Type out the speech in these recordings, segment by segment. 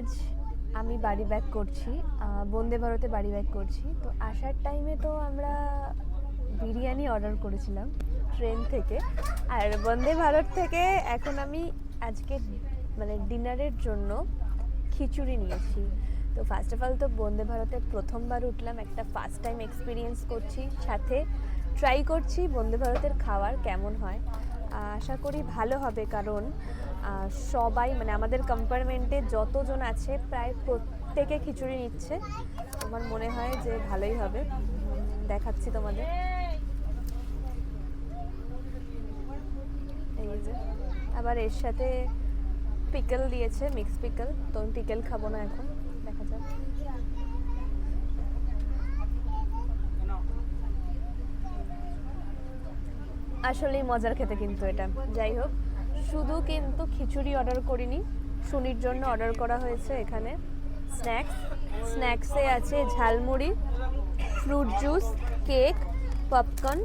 আজ আমি বাড়ি ব্যাক করছি, বন্দে ভারতে বাড়ি ব্যাক করছি। তো আসার টাইমে তো আমরা বিরিয়ানি অর্ডার করেছিলাম ট্রেন থেকে, আর বন্দে ভারত থেকে এখন আমি আজকে মানে ডিনারের জন্য খিচুড়ি নিয়েছি। তো ফার্স্ট অফ অল তো বন্দে ভারতে প্রথমবার উঠলাম, একটা ফার্স্ট টাইম এক্সপিরিয়েন্স করছি, সাথে ট্রাই করছি বন্দে ভারতের খাবার কেমন হয়। আশা করি ভালো হবে, কারণ সবাই মানে আমাদের কম্পার্টমেন্টে যতজন আছে প্রায় প্রত্যেকে খিচুড়ি নিচ্ছে। আমার মনে হয় যে ভালোই হবে। দেখাচ্ছি তোমাদের, এই যে আবার এর সাথে পিকল দিয়েছে, মিক্স পিকল। তো আমি পিকল খাবো না এখন, দেখা যাক। আসলেই মজার খেতে কিন্তু এটা। যাই হোক, শুধু কিন্তু খিচুড়ি অর্ডার করিনি, সুনির জন্য অর্ডার করা হয়েছে এখানে স্ন্যাক্সে আছে ঝালমুড়ি, ফ্রুট জুস, কেক, পপকর্ন,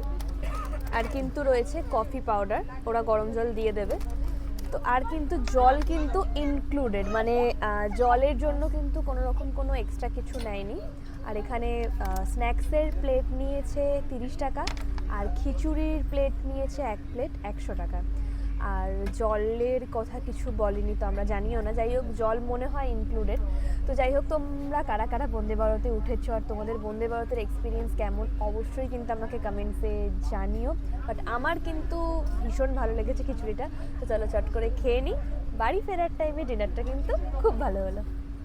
আর কিন্তু রয়েছে কফি পাউডার, ওরা গরম জল দিয়ে দেবে। তো আর কিন্তু জল কিন্তু ইনক্লুডেড, মানে জলের জন্য কিন্তু কোনো রকম কোনো এক্সট্রা কিছু নেয়নি। আর এখানে স্ন্যাক্সের প্লেট নিয়েছে 30 টাকা, আর খিচুড়ির প্লেট নিয়েছে এক প্লেট 100 টাকা। আর জলের কথা কিছু বলেনি, তো আমরা জানিও না। যাই হোক, জল মনে হয় ইনক্লুডেড। তো যাই হোক, তোমরা কারা কারা বন্দে ভারতে উঠেছো আর তোমাদের বন্দে ভারতের এক্সপিরিয়েন্স কেমন অবশ্যই কিন্তু আমাকে কমেন্টসে জানিও। বাট আমার কিন্তু ভীষণ ভালো লেগেছে খিচুড়িটা। তো চলো চট করে খেয়ে নিই, বাড়ি ফেরার টাইমে ডিনারটা কিন্তু খুব ভালো হলো।